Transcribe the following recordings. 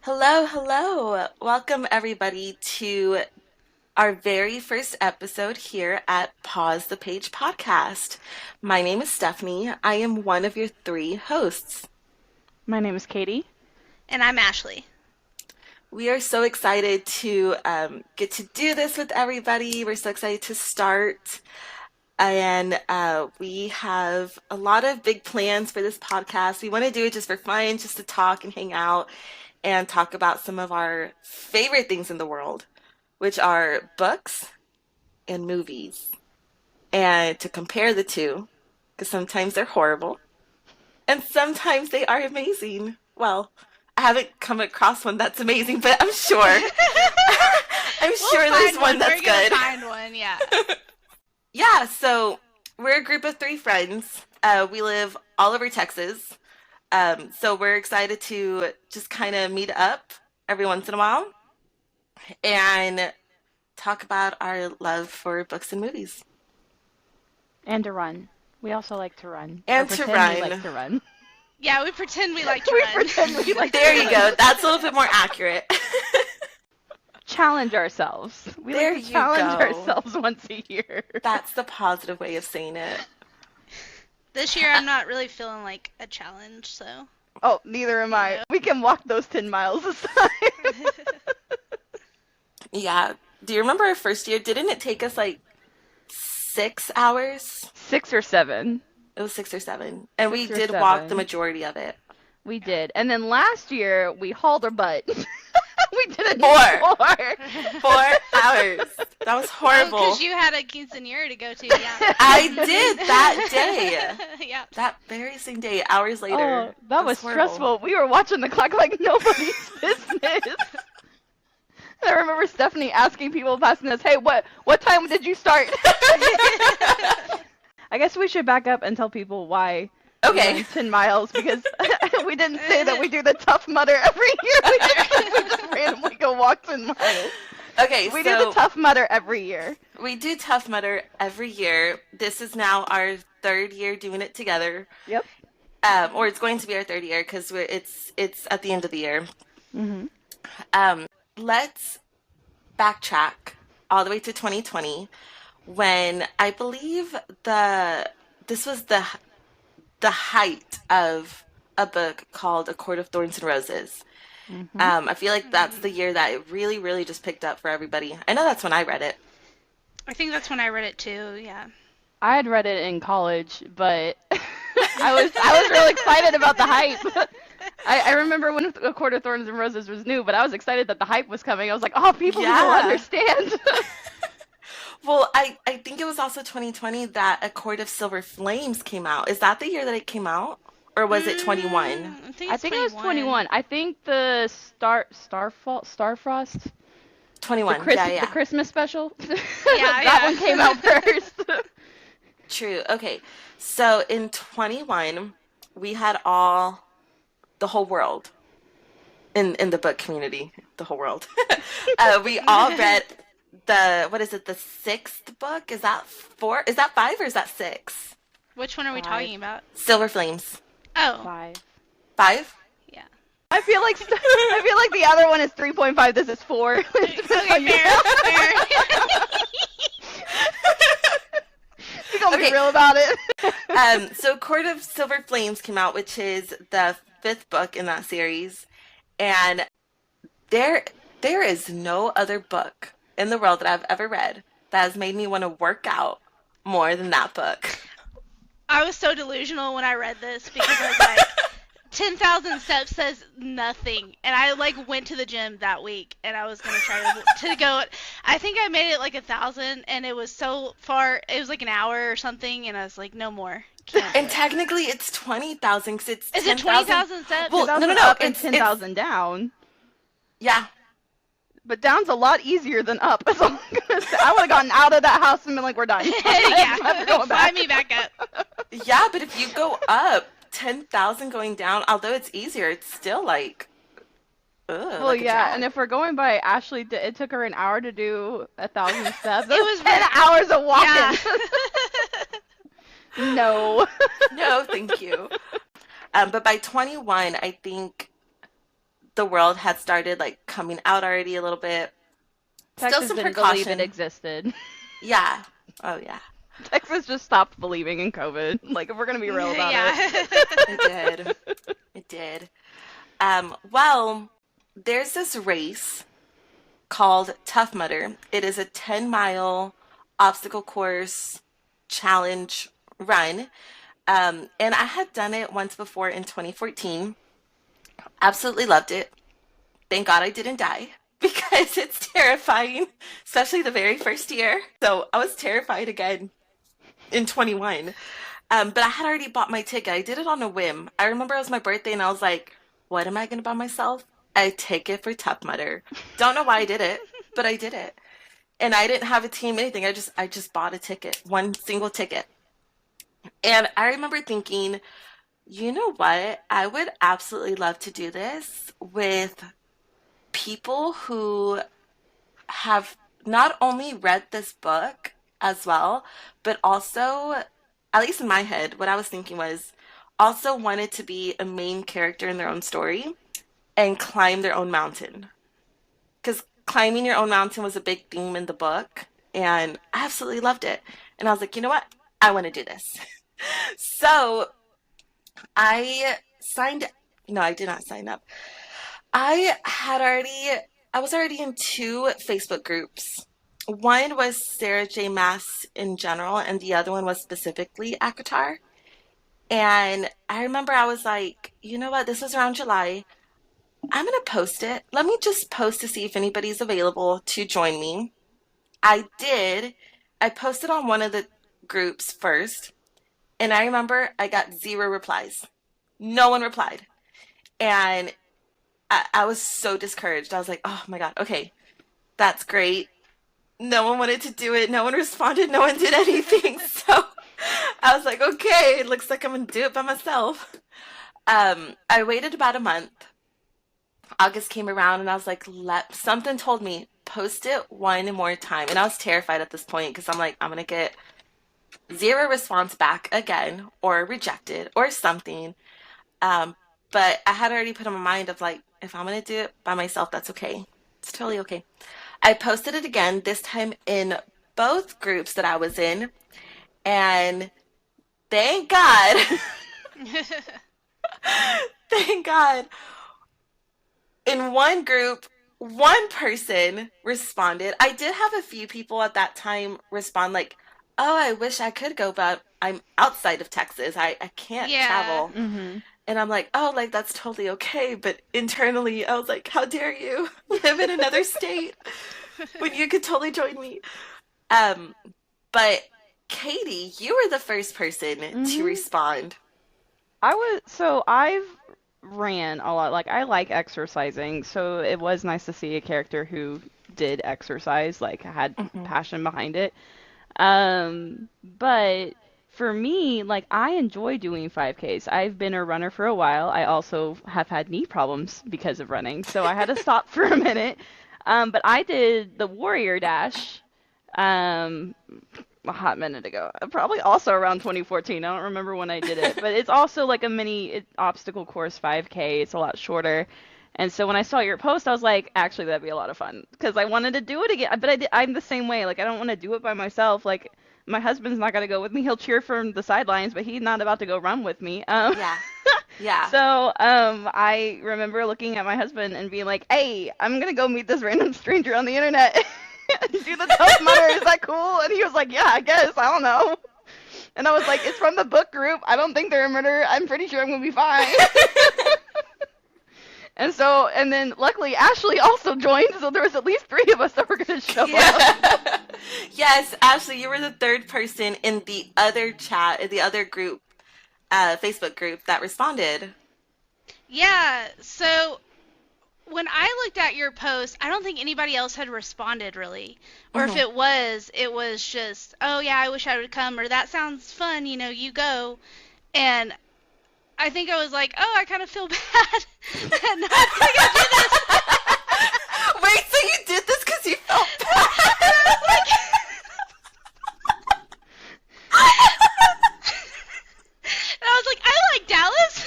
Hello, hello. Welcome everybody to our very first episode here at Pause the Page podcast. My name is Stephanie. I am one of your three hosts. My name is Katie. And I'm Ashely. We are so excited to get to do this with everybody. We're so excited to start. And we have a lot of big plans for this podcast. We want to do it just for fun, just to talk and hang out and talk about some of our favorite things in the world, which are books and movies. And to compare the two, because sometimes they're horrible and sometimes they are amazing. Well, I haven't come across one that's amazing, but I'm sure. I'm sure there's one that's good. We're gonna find one, yeah. Yeah, so we're a group of three friends. We live all over Texas. So we're excited to just kind of meet up every once in a while and talk about our love for books and movies. And to run. We also like to run. And to run. We like to run. Yeah, we pretend we like to run. Pretend we like There to you go. That's a little bit more accurate. Challenge ourselves. We There like to you challenge go. ourselves once a year. That's the positive way of saying it. This year I'm not really feeling like a challenge, so. Oh, neither am I. We can walk those 10 miles this time. Yeah. Do you remember our first year? Didn't it take us like 6 hours? 6 or 7. It was 6 or 7. And we 6 or did walk 7. the majority of it. We did. And then last year, we hauled our butt. We did it 4 hours. That was horrible. Because you had a quinceañera to go to, yeah. I did that day. Yeah. That very same day, hours later. Oh, that was horrible. stressful. We were watching the clock like nobody's business. I remember Stephanie asking people passing us, "Hey, what time did you start?" I guess we should back up and tell people why we Okay. went 10 miles, because we didn't say that we do the Tough Mudder every year. We just randomly go walk 10 miles. Okay, We so do the Tough Mudder every year. we do Tough Mudder every year. This is now our third year doing it together. Yep. Or it's going to be our third year because it's at the end of the year. Mm-hmm. Let's backtrack all the way to 2020 when I believe this was the height of a book called A Court of Thorns and Roses. Mm-hmm. I feel like that's the year that it really, really just picked up for everybody. I know that's when I read it. I think that's when I read it too, yeah. I had read it in college, but I was really excited about the hype. I remember when A Court of Thorns and Roses was new, but I was excited that the hype was coming. I was like, oh, people will understand. Well, I think it was also 2020 that A Court of Silver Flames came out. Is that the year that it came out? Or was it 21? I think it was 21. I think the Starfrost, 21, the Christmas special, Yeah, that one came out first. True. Okay. So in 21, we had the whole world in the book community, the whole world. We all read the sixth book? Is that 4? Is that 5 or is that 6? Which one are we 5. talking about? Silver Flames. Oh. 5. 5? Yeah. I feel like the other one is 3.5. This is 4. Okay, fair. We're gonna Okay. be real about it. So Court of Silver Flames came out, which is the 5th book in that series. And there is no other book in the world that I've ever read that has made me want to work out more than that book. I was so delusional when I read this because I was like, 10,000 steps says nothing. And I went to the gym that week and I was going to try to go. I think I made it 1,000 and it was so far. It was an hour or something. And I was like, no more. Can't. And technically it's 20,000 because it's Is 10,000. it 20,000 steps? Well, no, 10,000 no. up and 10,000 down. Yeah. But down's a lot easier than up. That's all I'm gonna say. I would have gotten out of that house and been like, we're done. Yeah, Never going back. fly me back up. Yeah, but if you go up 10,000 going down, although it's easier, it's still Well, like a yeah, drag. and if we're going by Ashley, it took her an hour to do 1,000 steps. It was 10 hours of walking. Yeah. No. No, thank you. But by 21, I think the world had started like coming out already a little bit. Still Texas some didn't believe it precaution. existed. Yeah. Oh yeah. Texas just stopped believing in COVID. Like, if we're gonna be real about Yeah. It did. It did. Well, there's this race called Tough Mudder. It is a 10-mile obstacle course challenge run. And I had done it once before in 2014. Absolutely loved it. Thank God I didn't die because it's terrifying, especially the very first year. So I was terrified again in 21. But I had already bought my ticket. I did it on a whim. I remember it was my birthday and I was like, what am I going to buy myself? A ticket for Tough Mudder. Don't know why I did it, but I did it. And I didn't have a team, anything. I just bought a ticket, one single ticket. And I remember thinking, you know what? I would absolutely love to do this with people who have not only read this book as well, but also, at least in my head, what I was thinking was also wanted to be a main character in their own story and climb their own mountain. Because climbing your own mountain was a big theme in the book, and I absolutely loved it. And I was like, you know what? I want to do this. So I signed, no, I did not sign up. I had already, I was already in two Facebook groups. One was Sarah J. Mass in general, and the other one was specifically ACOTAR. And I remember I was like, you know what? This was around July. I'm going to post it. Let me just post to see if anybody's available to join me. I did. I posted on one of the groups first, and I remember I got zero replies. No one replied. And I was so discouraged. I was like, oh my God, okay, that's great. No one wanted to do it. No one responded. No one did anything. So I was like, okay, it looks like I'm going to do it by myself. I waited about a month. August came around and I was like, something told me, post it one more time. And I was terrified at this point because I'm like, I'm going to get zero response back again or rejected or something. But I had already put in my mind of like, if I'm going to do it by myself, that's okay. It's totally okay. I posted it again, this time in both groups that I was in. And thank God, thank God, in one group, one person responded. I did have a few people at that time respond like, oh, I wish I could go, but I'm outside of Texas. I can't Yeah. travel. Mm-hmm. And I'm like, oh, like that's totally okay. But internally, I was like, how dare you live in another state when you could totally join me? Um, but Katie, you were the first person to Mm-hmm. respond. I've ran a lot. Like, I like exercising, so it was nice to see a character who did exercise, like had Hmm. passion behind it. But for me, like, I enjoy doing 5Ks. I've been a runner for a while. I also have had knee problems because of running, so I had to stop for a minute. But I did the Warrior Dash, um, a hot minute ago. Probably also around 2014. I don't remember when I did it, but it's also like a obstacle course 5K. It's a lot shorter. And so when I saw your post, I was like, actually, that'd be a lot of fun because I wanted to do it again. But I'm the same way. Like, I don't want to do it by myself. Like, my husband's not gonna go with me. He'll cheer from the sidelines, but he's not about to go run with me. Yeah, yeah. I remember looking at my husband and being like, "Hey, I'm gonna go meet this random stranger on the internet and do the Tough Mudder. Is that cool?" And he was like, "Yeah, I guess. I don't know." And I was like, "It's from the book group. I don't think they're a murderer. I'm pretty sure I'm gonna be fine." And then luckily Ashely also joined, so there was at least three of us that were gonna show up. Yeah. Yes, Ashley, you were the third person in the other chat, in the other group, Facebook group that responded. Yeah. So when I looked at your post, I don't think anybody else had responded really. Or if Hmm. it was just, oh yeah, I wish I would come, or that sounds fun, you go. And I think I was like, oh, I kind of feel bad that no one's gonna go do this. Wait, so you did this because you felt And I bad? was like, and I was like, I like Dallas.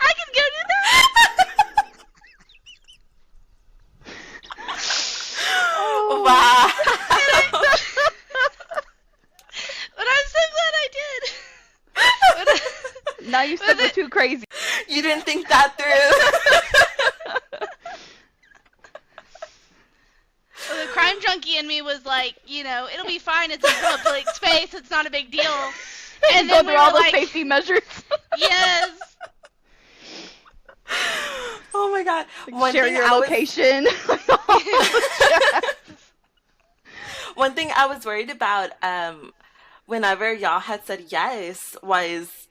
I can go do that. you said we're too crazy. You didn't think that through. Well, the crime junkie in me was like, it'll be fine. It's a public space. It's not a big deal. And Go then through we all were the like, safety measures. yes. Oh my God. Like, share your location. One thing I was worried about whenever y'all had said yes was,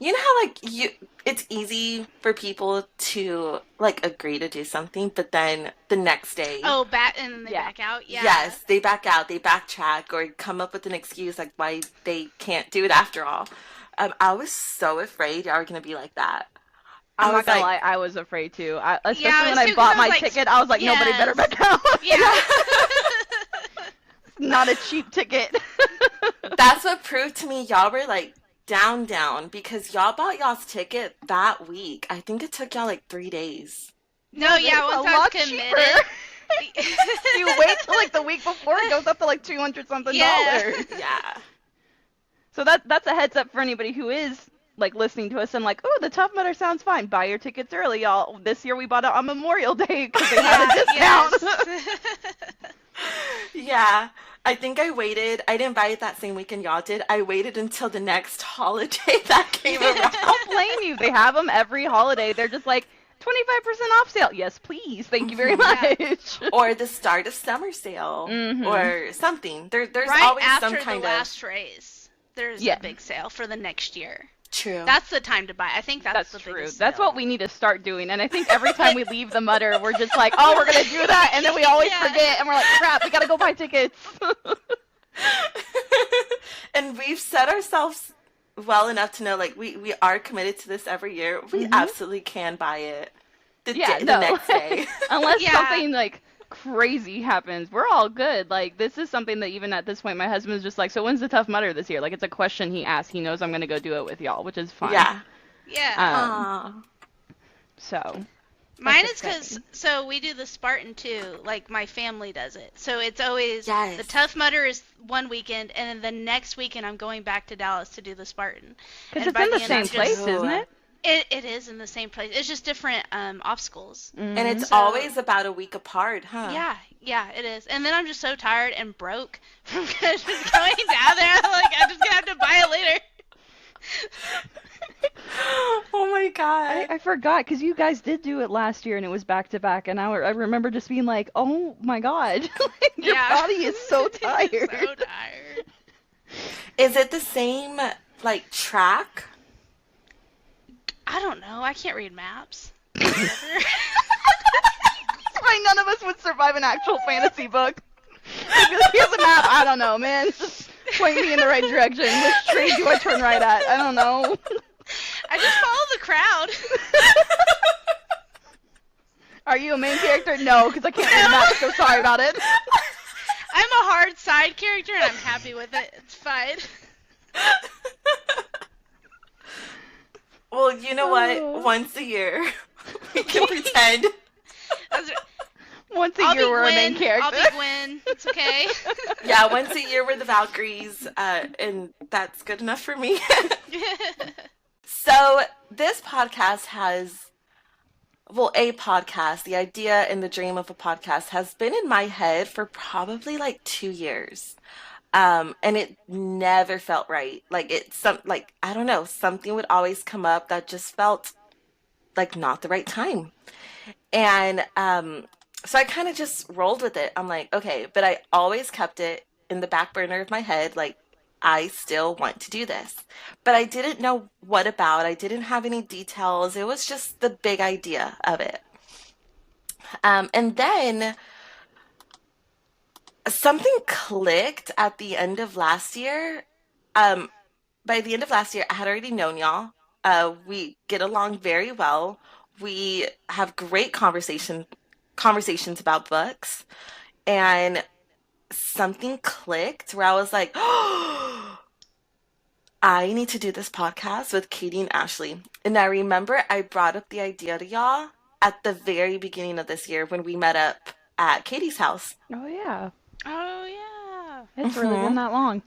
you know how it's easy for people to like agree to do something, but then the next day, Oh, and then they back out. Yeah. yes, they back out, they backtrack, or come up with an excuse like why they can't do it after all. I was so afraid y'all were gonna be like that. I'm I not was gonna like, lie, I was afraid too. Especially Yeah, I when was I too, 'cause bought I my was like, ticket, I was like, nobody better yes. back out. Yeah. Not a cheap ticket. that's what proved to me y'all were like down, because y'all bought y'all's ticket that week. I think it took y'all like 3 days. No, yeah, It's once a I was lot committed. You wait till like the week before, it goes up to like $200 something. Yeah. Yeah. So that's a heads up for anybody who is like listening to us and like, oh, the Tough Mudder sounds fine. Buy your tickets early, y'all. This year we bought it on Memorial Day because they had a discount. Yes. Yeah. I think I waited. I didn't buy it that same weekend y'all did. I waited until the next holiday that came around. Don't blame you. They have them every holiday. They're just like 25% off sale. Yes, please. Thank you very much. Or the start of summer sale, Mhm. or something. There's Right always after some kind the of last race, there's Yeah. a big sale for the next year. true. That's the time to buy. I think that's the true. biggest That's sale. what we need to start doing. And I think every time we leave the Mudder, we're just like, oh, we're gonna do that, and then we always Yeah. forget, and we're like, crap, we gotta go buy tickets. And we've set ourselves well enough to know like we are committed to this every year. We absolutely can buy it the next day. Unless Yeah. something like crazy happens, we're all good. Like, this is something that even at this point, my husband's just like, so when's the Tough Mudder this year? Like, it's a question he asks. He knows I'm gonna go do it with y'all, which is fine. Yeah. Yeah. Aw. So Mine that's is because, exciting. so we do the Spartan too, like my family does it. So it's always, Yes. the Tough Mudder is one weekend, and then the next weekend I'm going back to Dallas to do the Spartan. Because And it's by in the end, same I'm just- place, isn't it? It is in the same place. It's just different obstacles. And it's So- always about a week apart, huh? Yeah, it is. And then I'm just so tired and broke from just going down there. I'm like, I'm just gonna have to buy it later. Oh my God. I forgot, because you guys did do it last year, and it was back to back, and I remember just being like, oh my God, your Yeah. body is so tired. So tired. Is it the same like track? I don't know. I can't read maps. Why none of us would survive an actual fantasy book. Here's a map. I don't know, man. Just point me in the right direction. Which tree do I turn right at? I don't know. I just follow the crowd. Are you a main character? No, because I can't read maps, so sorry about it. I'm a hard side character, and I'm happy with it. It's fine. Well, you know what? Once a year, we can pretend. That's right. Once a I'll year, be we're a main Gwen. character. I'll be Gwen. It's okay. Yeah, once a year we're the Valkyries, and that's good enough for me. So this podcast has, well, a podcast, the idea and the dream of a podcast has been in my head for probably like 2 years. And it never felt right. Like I don't know, something would always come up that just felt like not the right time. And so I kind of just rolled with it. I'm like, okay, but I always kept it in the back burner of my head, like, I still want to do this. But I didn't know what about. I didn't have any details. It was just the big idea of it. And then something clicked at the end of last year. By the end of last year, I had already known y'all. We get along very well. We have great conversations about books. And something clicked where I was like, oh, I need to do this podcast with Kaity and Ashely. And I remember I brought up the idea to y'all at the very beginning of this year when we met up at Kaity's house. Oh, yeah. Oh, yeah. It's really been that long.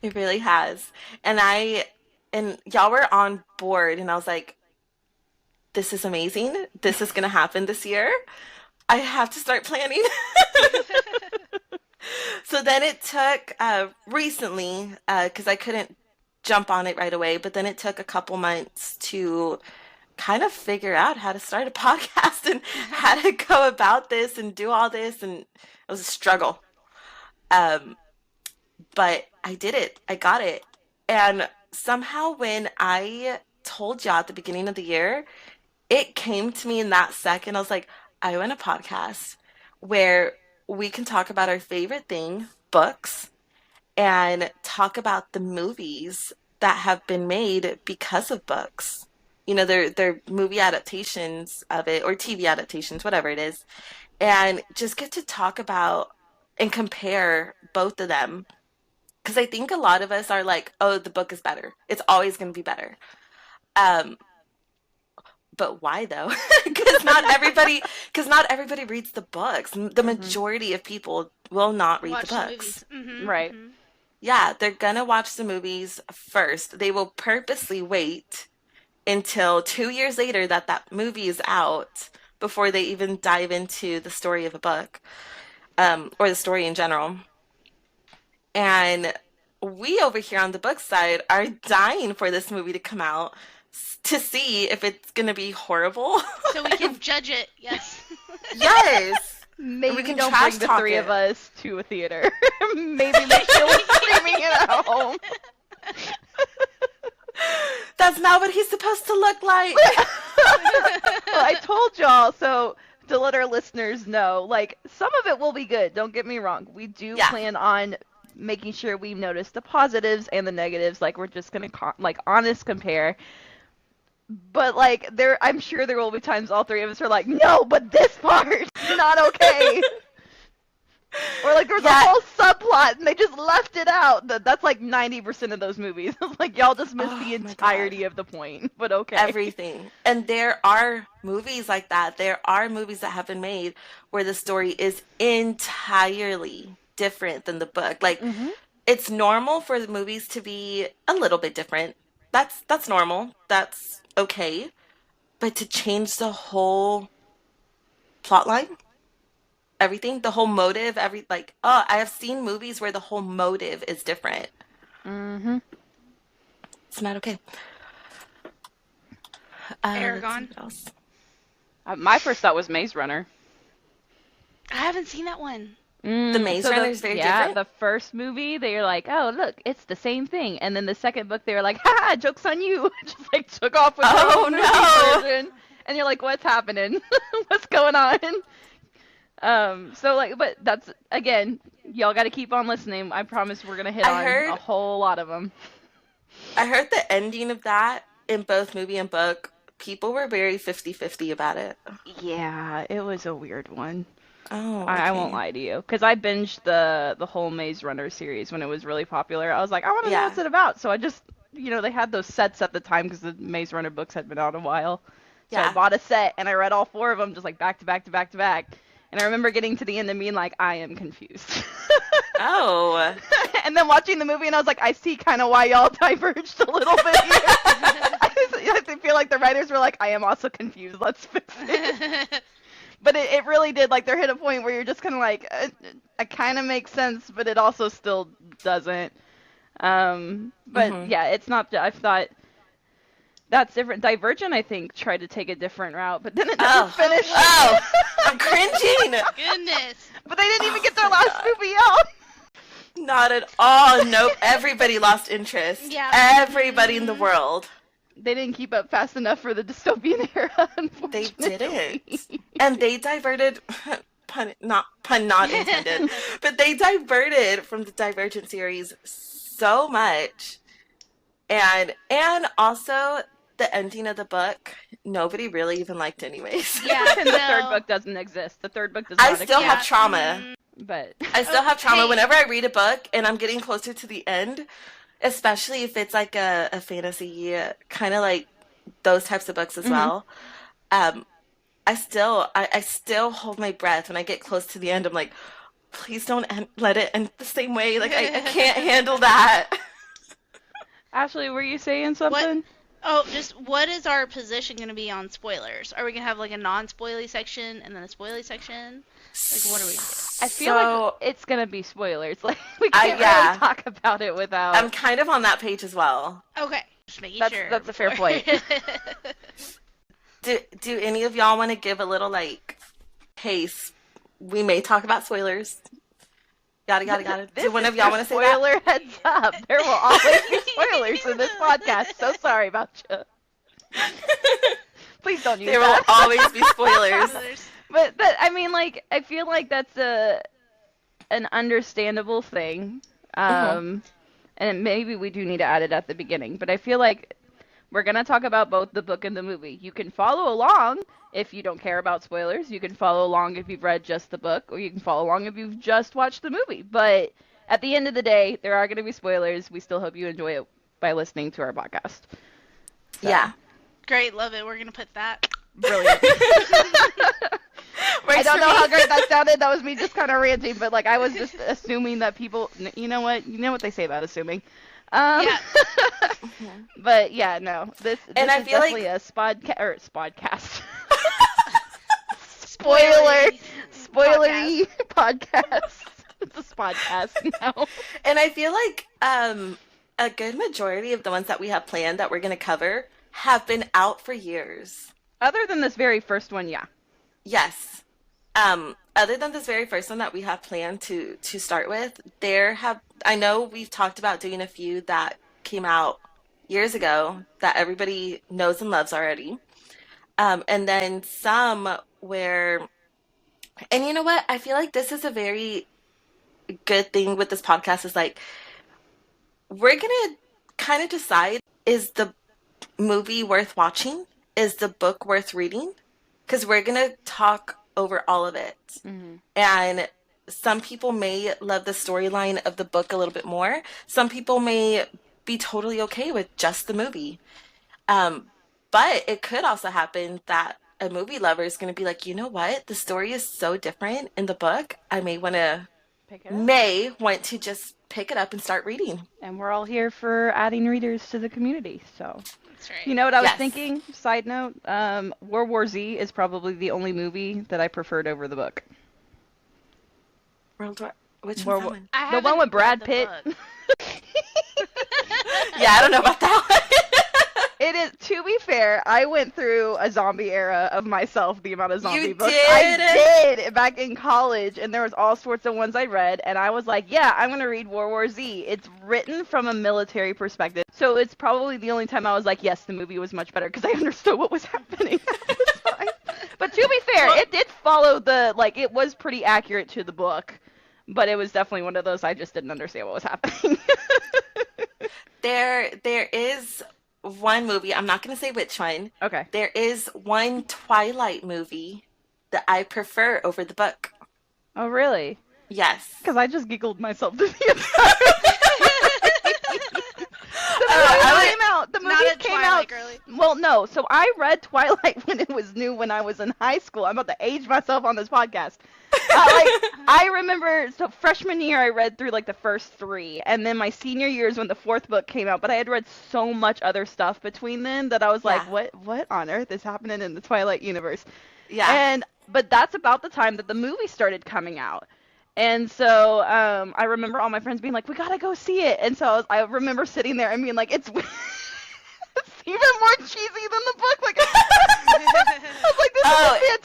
It really has. And I and y'all were on board, and I was like, this is amazing. This is going to happen this year. I have to start planning. So then it took recently, because I couldn't jump on it right away, but then it took a couple months to kind of figure out how to start a podcast and how to go about this and do all this. And it was a struggle. Um, but I did it. I got it. And somehow when I told y'all at the beginning of the year, it came to me in that second. I was like, I want a podcast where we can talk about our favorite thing, books, and talk about the movies that have been made because of books. You know, they're movie adaptations of it or TV adaptations, whatever it is, and just get to talk about and compare both of them. Because I think a lot of us are like, oh, the book is better. It's always going to be better. Um, but why though? Because not everybody reads the books. The Hmm. majority of people will not read the Watch the books. movies. Mhm. Right. Mhm. Yeah, they're gonna watch the movies first. They will purposely wait until 2 years later that that movie is out before they even dive into the story of a book, or the story in general. And we over here on the book side are dying for this movie to come out to see if it's gonna be horrible. So we can judge it. Yes. Yes, and we Maybe can don't trash bring the talk three of it. us to a theater. Maybe make sure we're streaming it at home. That's not what he's supposed to look like. Well, I told y'all, so to let our listeners know, like, some of it will be good, don't get me wrong. We do Yeah. plan on making sure we notice the positives and the negatives, like, we're just gonna, like, honest compare. But, like, I'm sure there will be times all three of us are like, no, but this part's not okay. Or like there was a Yeah. whole subplot and they just left it out. That's like 90% of those movies. It's like y'all just missed Oh the my God. entirety of the point. But okay. Everything. And there are movies like that. There are movies that have been made where the story is entirely different than the book. Like Mhm. it's normal for the movies to be a little bit different. That's normal. That's okay. But to change the whole plot line, everything, the whole motive, oh, I have seen movies where the whole motive is different. Mhm. It's not okay. Let's see Aragon. what else. My first thought was Maze Runner. I haven't seen that one. The Maze So Runner is very yeah, different. the first movie they were like, oh look, it's the same thing, and then the second book they were like, haha, jokes on you, just like took off with their Oh own movie no! version, and you're like, what's happening? What's going on? So like, but that's again, y'all got to keep on listening. I promise we're gonna hit I on a heard whole lot of them. I heard the ending of that in both movie and book. People were very 50-50 about it. Yeah, it was a weird one. Oh, I won't okay. lie to you, because I binged the whole Maze Runner series when it was really popular. I was like, I want to know Yeah. what's it about. So I just, they had those sets at the time because the Maze Runner books had been out a while. So I Yeah. bought a set and I read all four of them just like back to back to back to back. And I remember getting to the end and being like, I am confused. Oh. And then watching the movie and I was like, I see kind of why y'all diverged a little bit here. I feel like the writers were like, I am also confused. Let's fix it. But it really did, like, there hit a point where you're just kind of like, it kind of makes sense, but it also still doesn't. But Hmm. yeah, it's not, I thought that's different. Divergent, I think, tried to take a different route, but then it never Oh. finished. Oh. I'm cringing. Goodness. But they didn't even get their Oh my last God. movie out. Not at all. Nope. Everybody lost interest. Yeah. Everybody in the Mhm. world. They didn't keep up fast enough for the dystopian era, They unfortunately. didn't. And they diverted pun not intended, but they diverted from the Divergent series so much. And also the ending of the book, nobody really even liked anyways. Yeah. And the third No. book doesn't exist. The third book does I not still exist. have trauma. Mhm. But I still Oh, have trauma hey. whenever I read a book and I'm getting closer to the end, especially if it's like a fantasy, kind of like those types of books as Mhm. well. Um, I still hold my breath when I get close to the end. I'm like, please don't let it end the same way. Like I can't handle that. Ashely, were you saying What? something? Oh, just what is our position going to be on spoilers? Are we going to have like a non-spoily section and then a spoily section? Like, what are we going to do? I feel like So, it's gonna be spoilers. Like we can't really yeah, talk about it without. I'm kind of on that page as well. Okay, just making sure. That's a fair point. Do any of y'all want to give a little like, hey, we may talk about spoilers. Yada. This Do one is of y'all your want to say that? spoiler heads up. There will always be spoilers in this podcast. So sorry about you. Please don't use There will that. always be spoilers. But I mean, like, I feel like that's an understandable thing. And maybe we do need to add it at the beginning. But I feel like we're gonna talk about both the book and the movie. You can follow along if you don't care about spoilers. You can follow along if you've read just the book, or you can follow along if you've just watched the movie. But at the end of the day, there are gonna be spoilers. We still hope you enjoy it by listening to our podcast. So, Yeah. Great, love it. We're going to put that. brilliant. I don't know how great that sounded. That was me just kind of ranting, but like I was just assuming that people, you know what they say about assuming. Yeah. But yeah, no, this And I is feel definitely like a spodcast. Spoilery Spoilery podcast. It's a spodcast now. And I feel like a good majority of the ones that we have planned that we're going to cover have been out for years. Other than this very first one, yeah. Yes. Other than this very first one that we have planned to start with, I know we've talked about doing a few that came out years ago that everybody knows and loves already. And then some where, and you know what? I feel like this is a very good thing with this podcast is like, we're going to kind of decide, is the movie worth watching? Is the book worth reading? Because we're going to talk over all of it. Mm-hmm. And some people may love the storyline of the book a little bit more. Some people may be totally okay with just the movie. But it could also happen that a movie lover is going to be like, you know what? The story is so different in the book. I may want to just pick it up and start reading. And we're all here for adding readers to the community, so. That's right. You know what I was Yes. thinking? Side note, World War Z is probably the only movie that I preferred over the book. Which World one's that War- one? I The one haven't with Brad read Pitt. the book. Yeah, I don't know about that one. It is, to be fair, I went through a zombie era of myself, the amount of zombie You books did? I did back in college, and there was all sorts of ones I read, and I was like, yeah, I'm going to read World War Z. It's written from a military perspective, so it's probably the only time I was like, yes, the movie was much better, because I understood what was happening at the time. But to be fair, it did follow it was pretty accurate to the book, but it was definitely one of those I just didn't understand what was happening. There is one movie, I'm not going to say which one. Okay. There is one Twilight movie that I prefer over the book. Oh, really? Yes. Because I just giggled myself to the entire The movie Not a came Twilight out. girly. Well, no. So I read Twilight when it was new when I was in high school. I'm about to age myself on this podcast. I remember, so freshman year I read through like the first 3, and then my senior year is when the 4th book came out. But I had read so much other stuff between then that I was like, Yeah. what on earth is happening in the Twilight universe? Yeah. But that's about the time that the movie started coming out. And so I remember all my friends being like, we gotta go see it. And so I remember sitting there and being like, it's even more cheesy than the book. Like, I was like, this is a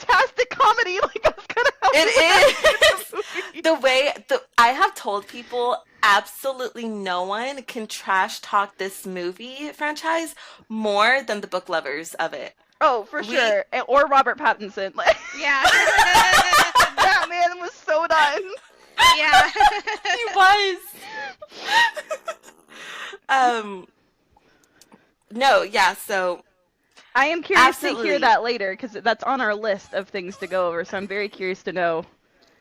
fantastic comedy. Like, I was gonna have It is. I have told people absolutely no one can trash talk this movie franchise more than the book lovers of it. Oh, for sure. Or Robert Pattinson. Like, Yeah. that man was so done. Yeah. He was. No, yeah, so I am curious to Absolutely. hear that later because that's on our list of things to go over. So I'm very curious to know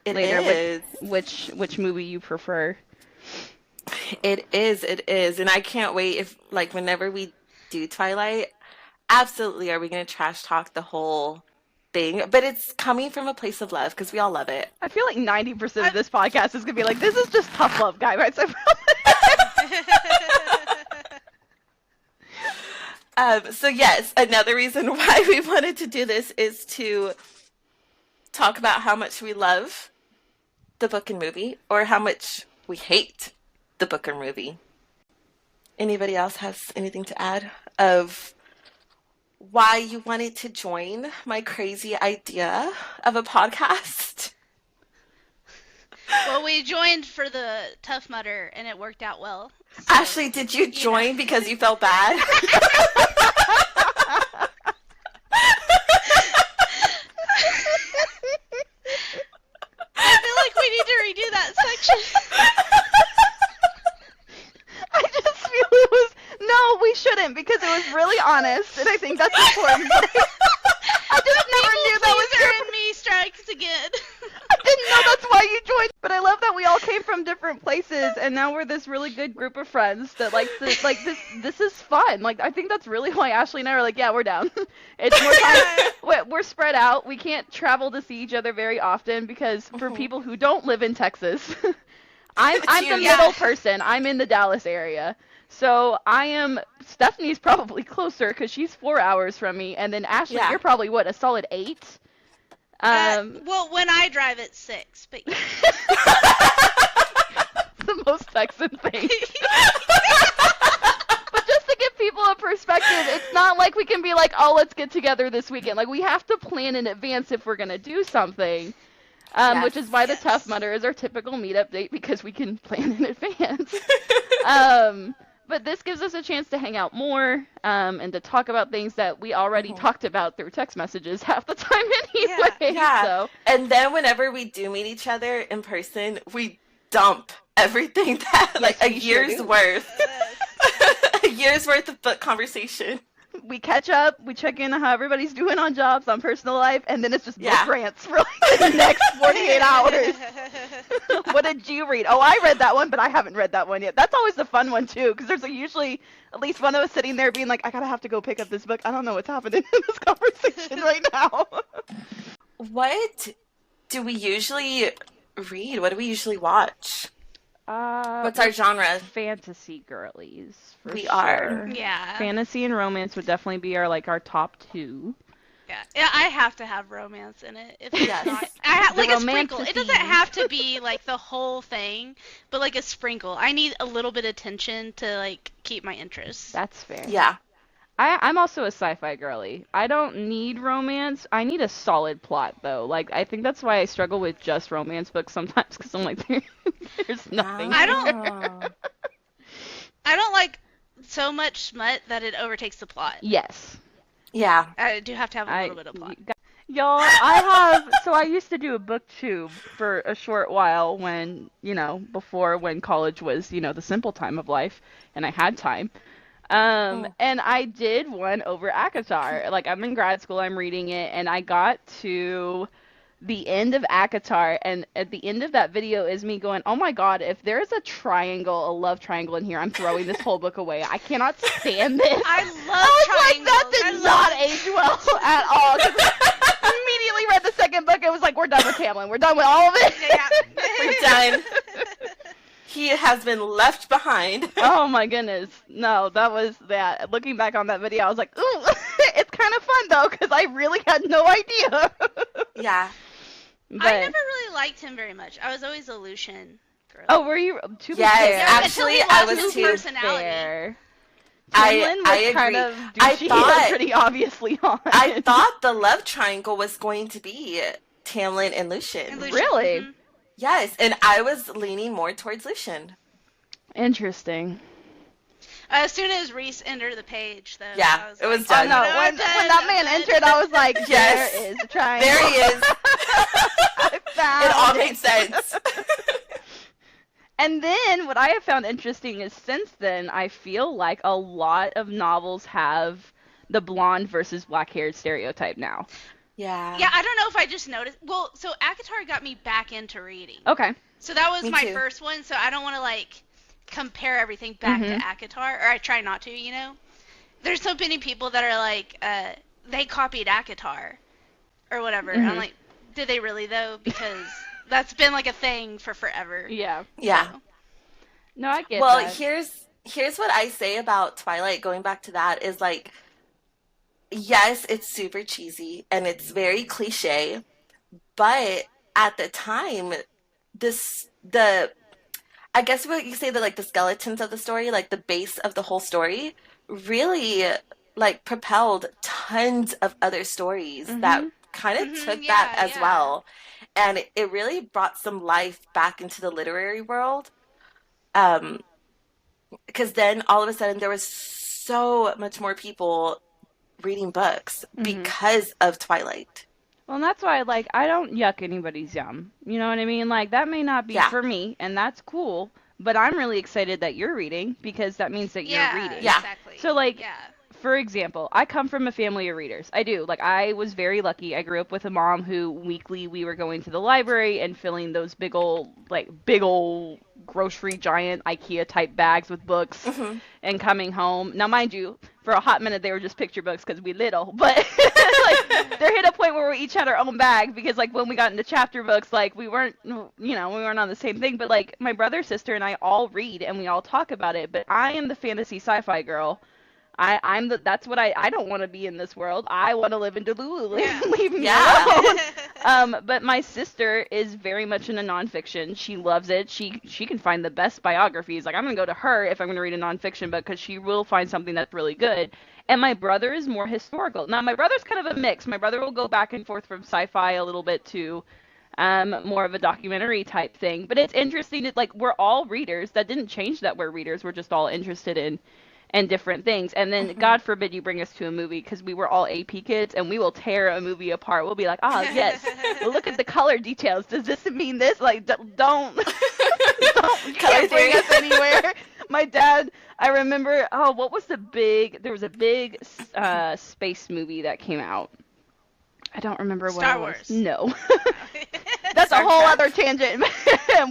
it later is. which movie you prefer. It is. And I can't wait if, like, whenever we do Twilight, absolutely are we going to trash talk the whole thing. But it's coming from a place of love because we all love it. I feel like 90% of this podcast is gonna be like, this is just tough love, guy. Right? So So yes, another reason why we wanted to do this is to talk about how much we love the book and movie, or how much we hate the book or movie. Anybody else has anything to add of why you wanted to join my crazy idea of a podcast? Well, we joined for the Tough Mudder, and it worked out well. So, Ashely, did you join because you felt bad? I feel like we need to redo that section. I just feel it was no, we shouldn't because it was really honest, and I think that's important. I just never knew that was Pleaser in me strikes again. I didn't know that's why you joined, but I love that we all came from different places, and now we're this really good group of friends that like this is fun. Like I think that's really why Ashely and I are like, yeah, we're down. It's more time. We're spread out. We can't travel to see each other very often because for people who don't live in Texas, I'm the middle person. I'm in the Dallas area. So Stephanie's probably closer because she's 4 hours from me, and then Ashely, you're probably what, a solid 8? Well, when I drive, it's 6, but yeah. The most Texan thing. But just to give people a perspective, it's not like we can be like, oh, let's get together this weekend. Like, we have to plan in advance if we're going to do something. Which is why the Tough Mudder is our typical meetup date, because we can plan in advance. But this gives us a chance to hang out more, and to talk about things that we already talked about through text messages half the time anyway. Yeah. So. And then whenever we do meet each other in person, we dump everything that, like, a year's worth. A year's worth of book conversation. We catch up, we check in on how everybody's doing on jobs, on personal life, and then it's just book rants for like the next 48 hours. What did you read? Oh, I read that one, but I haven't read that one yet. That's always the fun one, too, because there's usually at least one of us sitting there being like, I gotta have to go pick up this book. I don't know what's happening in this conversation right now. What do we usually read? What do we usually watch? What's our genre? Fantasy girlies. We are. Yeah. Fantasy and romance would definitely be our top 2. Yeah, I have to have romance in it. If it's not, like a sprinkle. It doesn't have to be like the whole thing, but like a sprinkle. I need a little bit of tension to like keep my interest. That's fair. Yeah. I'm also a sci-fi girly. I don't need romance. I need a solid plot, though. Like, I think that's why I struggle with just romance books sometimes, because I'm like, there's nothing. I don't like so much smut that it overtakes the plot. Yes. Yeah. I do have to have a little bit of plot. Y'all, so I used to do a booktube for a short while when, before when college was, the simple time of life, and I had time. And I did one over ACOTAR. Like, I'm in grad school, I'm reading it, and I got to the end of ACOTAR, and at the end of that video is me going, oh my god, if there's a love triangle in here, I'm throwing this whole book away. I cannot stand this. I love triangles. Like, that did not age well at all. I immediately read the second book, and was like, we're done with Tamlin. We're done with all of it. Yeah. We're done. He has been left behind. Oh my goodness. No, that was that. Looking back on that video, I was like, ooh, it's kind of fun though, because I really had no idea. Yeah. But, I never really liked him very much. I was always a Lucian girl. Oh, were you? To be Yes, fair, actually, I was too. Personality. Tamlin was agree. kind of I douchey thought- and pretty obviously on. I thought the love triangle was going to be Tamlin and Lucian. Really? Mhm. Yes, and I was leaning more towards Lucian. Interesting. As soon as Reese entered the page, though, Yeah, I was it was like, done. Oh, no, I'm when done, that I'm man done. entered, I was like, Yes. there is a triangle. There he is. I found It all made sense. And then what I have found interesting is since then, I feel like a lot of novels have the blonde versus black-haired stereotype now. Yeah. Yeah, I don't know if I just noticed. Well, so ACOTAR got me back into reading. Okay. So that was Me my too. first one, so I don't want to, like, compare everything back to Mhm. ACOTAR, or I try not to, There's so many people that are like, they copied ACOTAR, or whatever. Mhm. I'm like, did they really, though? Because that's been, like, a thing for forever. Yeah. Yeah. So. No, I get Well, that. here's what I say about Twilight, going back to that, is like, yes, it's super cheesy and it's very cliche, but at the time, the I guess what you say, that like the skeletons of the story, like the base of the whole story, really like propelled tons of other stories that Mhm. kind of Mhm. took that Yeah. as Yeah. well. And it really brought some life back into the literary world. Um, because then all of a sudden there was so much more people reading books Mhm. because of Twilight. Well, and that's why, like, I don't yuck anybody's yum. You know what I mean? Like, that may not be Yeah, for me, and that's cool, but I'm really excited that you're reading because that means that you're Yeah. reading. yeah. So, Exactly. like, Yeah. for example, I come from a family of readers. I do. Like, I was very lucky. I grew up with a mom who weekly we were going to the library and filling those big old grocery giant IKEA type bags with books Hmm. and coming home. Now, mind you, for a hot minute they were just picture books because we little, but like there hit a point where we each had our own bag because like when we got into chapter books, like we weren't on the same thing. But like my brother, sister, and I all read and we all talk about it. But I am the fantasy sci-fi girl. That's what I don't want to be in this world. I want to live in Delulu. Yeah. Leave me Yeah. alone. But my sister is very much into nonfiction. She loves it. She can find the best biographies. Like I'm gonna go to her if I'm gonna read a nonfiction book because she will find something that's really good. And my brother is more historical. Now my brother's kind of a mix. My brother will go back and forth from sci-fi a little bit to more of a documentary type thing. But it's interesting that like we're all readers. That didn't change that we're readers. We're just all interested in and different things. And then Hmm. God forbid you bring us to a movie because we were all AP kids and we will tear a movie apart. We'll be like, "Ah, yes. Well, look at the color details. Does this mean this?" Like don't don't you Color can't bring theory. us anywhere. My dad, I remember, oh, what was there was a big space movie that came out. I don't remember what it Star was. Wars. No. No. That's a Star whole other Trek? tangent.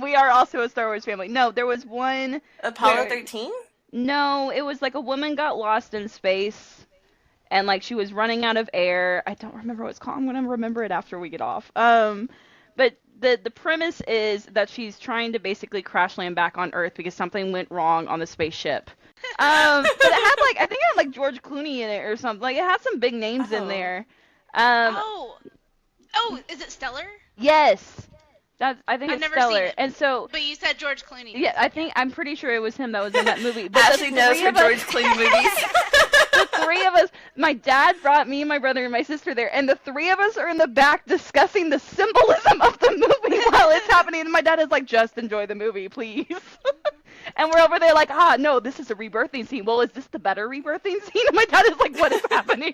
We are also a Star Wars family. No, there was one Apollo where 13? no, it was like a woman got lost in space and like she was running out of air. I don't remember what it's called. I'm gonna remember it after we get off. But the premise is that she's trying to basically crash land back on Earth because something went wrong on the spaceship. But it had like I think it had like George Clooney in it or something. Like it had some big names in Oh. there. Um, Oh. Oh, is it Stellar? yes, I think I've it's never seen Stellar. it. And so But you said George Clooney yeah, was I it, yeah. think I'm pretty sure it was him that was in that movie. But the Ashley knows three her of us George Clooney movies. the three of us, my dad brought me, my brother, and my sister there, and the three of us are in the back discussing the symbolism of the movie while it's happening. And my dad is like, just enjoy the movie, please. And we're over there like, no, this is a rebirthing scene. Well, is this the better rebirthing scene? And my dad is like, what is happening?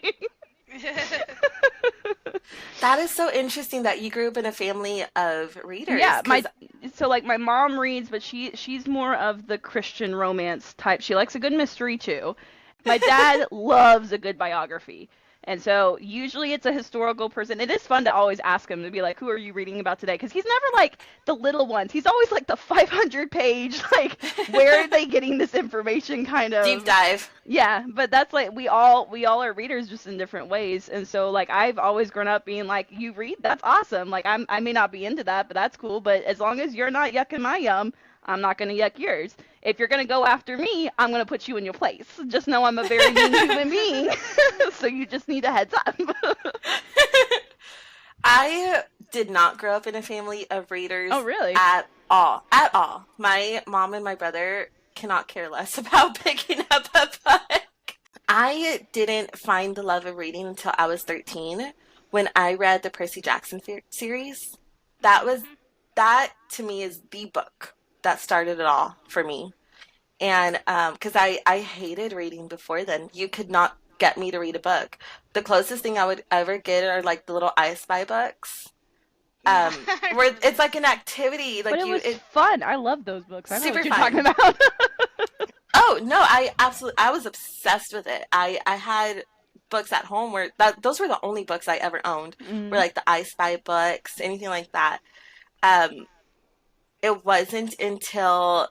That is so interesting that you grew up in a family of readers. Yeah, Because, so like my mom reads, but she's more of the Christian romance type. She likes a good mystery too. My dad loves a good biography. And so usually it's a historical person. It is fun to always ask him to be like, "Who are you reading about today?" Because he's never like the little ones. He's always like the 500 page, like, where are they getting this information kind deep of. dive. Yeah, but that's like we all are readers just in different ways. And so like I've always grown up being like, "You read? That's awesome." Like I may not be into that, but that's cool. But as long as you're not yucking my yum, I'm not gonna yuck yours. If you're gonna go after me, I'm gonna put you in your place. Just know I'm a very mean human being, so you just need a heads up. I did not grow up in a family of Oh, readers really? at all. At all. My mom and my brother cannot care less about picking up a book. I didn't find the love of reading until I was 13 when I read the Percy Jackson series. That was Mhm. that to me is the book that started it all for me. And because I hated reading before then, you could not get me to read a book. The closest thing I would ever get are like the little I Spy books, Yeah, I where remember it's those. like an activity, But like it you, was it fun. I love those books. I know what super you're talking fun. about. Oh no, I was obsessed with it. I had books at home where those were the only books I ever owned. Were Mhm. like the I Spy books, anything like that. Um, it wasn't until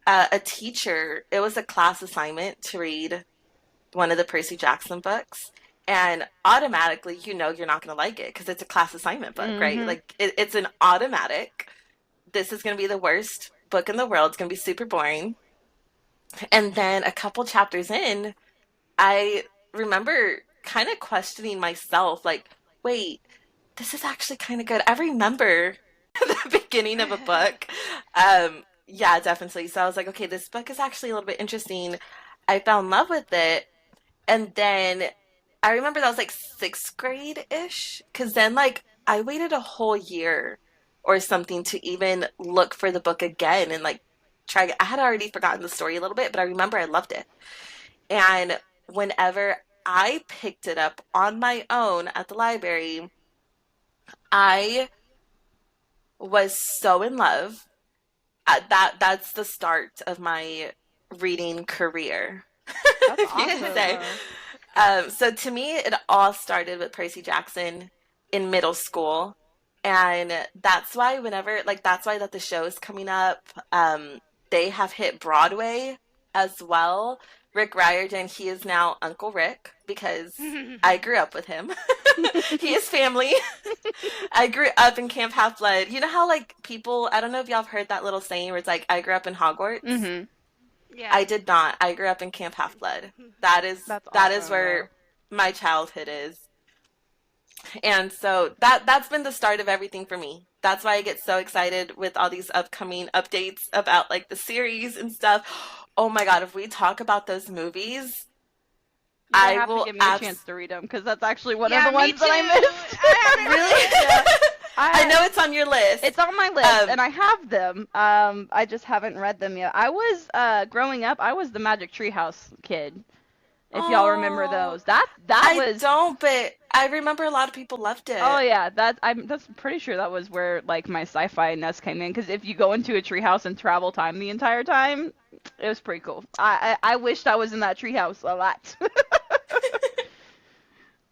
a teacher, it was a class assignment to read one of the Percy Jackson books. And automatically, you know, you're not going to like it because it's a class assignment book, right? Mhm. Like, it's an automatic. This is going to be the worst book in the world. It's going to be super boring. And then a couple chapters in, I remember kind of questioning myself, like, wait, this is actually kind of good. I remember the beginning of a book. Yeah, definitely. So I was like, okay, this book is actually a little bit interesting. I fell in love with it. And then I remember that was like sixth grade-ish, because then like I waited a whole year or something to even look for the book again and like try. I had already forgotten the story a little bit, but I remember I loved it. And whenever I picked it up on my own at the library, I was so in love. That's the start of my reading career, That's if you could say. awesome. So to me, it all started with Percy Jackson in middle school. And that's why that's why that the show is coming up. They have hit Broadway as well. Rick Riordan, he is now Uncle Rick because I grew up with him. He is family. I grew up in Camp Half-Blood. You know how like people, I don't know if y'all have heard that little saying where it's like, I grew up in Hogwarts. Mhm. Yeah. I did not. I grew up in Camp Half-Blood. That is That's that is awesome, though. where my childhood is. And so that's been the start of everything for me. That's why I get so excited with all these upcoming updates about like the series and stuff. Oh my God, if we talk about those movies, You're gonna I have to will give me a chance to read them because that's actually one of Yeah, the me ones too. that I missed. I haven't really. Yeah, I I know it's on your list. it's on my list Um, and I have them. I just haven't read them yet. I was growing up, I was the Magic Treehouse kid. If y'all remember oh, those, that I was. don't, but I remember a lot of people loved Oh it. yeah, that's pretty sure that was where like my sci-fi ness came in. Because if you go into a treehouse and travel time the entire time, it was pretty cool. I wished I was in that treehouse a lot.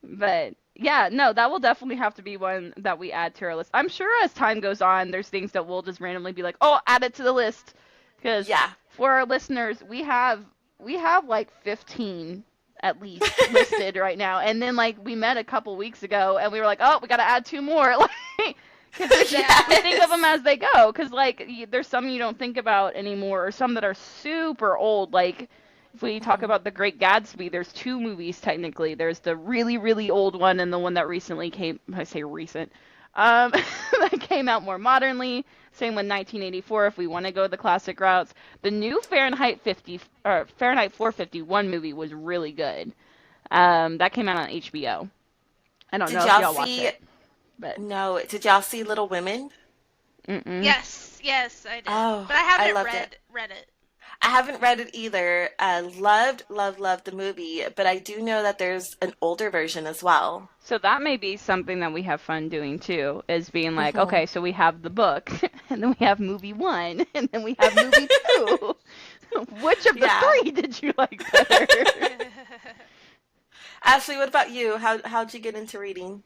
But yeah, no, that will definitely have to be one that we add to our list. I'm sure as time goes on, there's things that we'll just randomly be like, oh, add it to the list. Because Yeah. for our listeners, we have like 15 at least listed right now. And then like we met a couple weeks ago and we were like, oh, we got to add two more. Like, because we think of them Yes. as they go. Because like there's some you don't think about anymore, or some that are super old. Like if we talk Mhm. about The Great Gatsby, there's two movies technically. There's the really, really old one and the one that recently came, I say recent, that came out more modernly. Same with 1984 if we want to go the classic routes. The new Fahrenheit 50 or Fahrenheit 451 movie was really good. That came out on HBO. I don't Did know if y'all y'all watch see it, but No, did y'all see Little Women? mm-mm. Yes, yes, I did. Oh, But I I haven't loved it. read it. I haven't read it either. Loved, loved, loved the movie, but I do know that there's an older version as well. So that may be something that we have fun doing too, is being like, Hmm. okay, so we have the book, and then we have movie one, and then we have movie two. Which of the Yeah. three did you like better? Ashley, what about you? How'd you get into reading?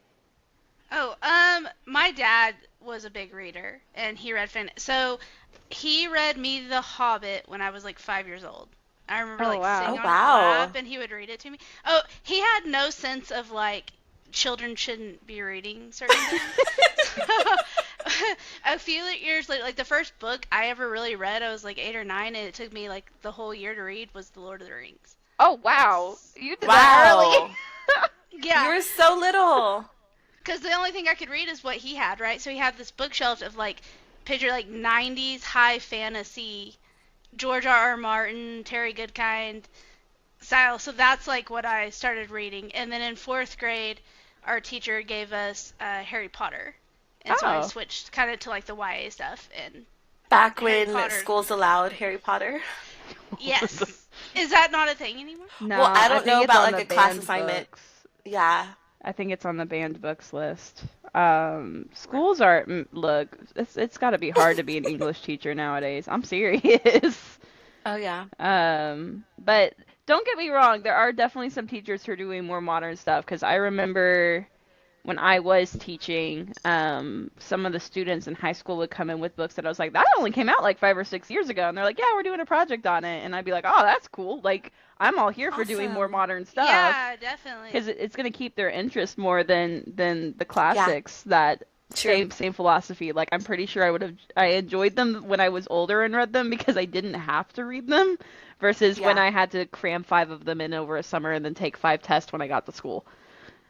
Oh, my dad was a big reader, and he read so he read me The Hobbit when I was like 5 years old. I remember Oh like wow. Oh, sitting on his wow. lap, and he would read it to me. Oh, he had no sense of like children shouldn't be reading certain things. A few years later, like the first book I ever really read, I was like 8 or 9, and it took me like the whole year to read was The Lord of the Rings. Oh wow. You did that early. Wow. You Yeah, were so little. because the only thing I could read is what he had, right? So he had this bookshelf of like, picture like 90s high fantasy, George R. R. Martin, Terry Goodkind style. So that's like what I started reading. And then in fourth grade, our teacher gave us Harry Potter. And so I Oh. switched kind of to like the YA stuff. And Back Harry when Potter, schools allowed Harry Potter. yes. Is that not a thing anymore? No, Well, I I don't think know it's about on like the a class banned assignment. books. Yeah. I think it's on the banned books list. Schools are look. It's got to be hard to be an English teacher nowadays. I'm serious. Oh, yeah. But don't get me wrong. There are definitely some teachers who are doing more modern stuff. Because I remember when I was teaching, some of the students in high school would come in with books that I was like, that only came out like 5 or 6 years ago, and they're like, yeah, we're doing a project on it, and I'd be like, oh, that's cool. Like, I'm all here for doing more Awesome. modern stuff Yeah, definitely. because it's going to keep their interest more than the Yeah. classics that True. same philosophy. Like I enjoyed them when I was older and read them because I didn't have to read them versus when Yeah. I had to cram 5 of them in over a summer and then take 5 tests when I got to school.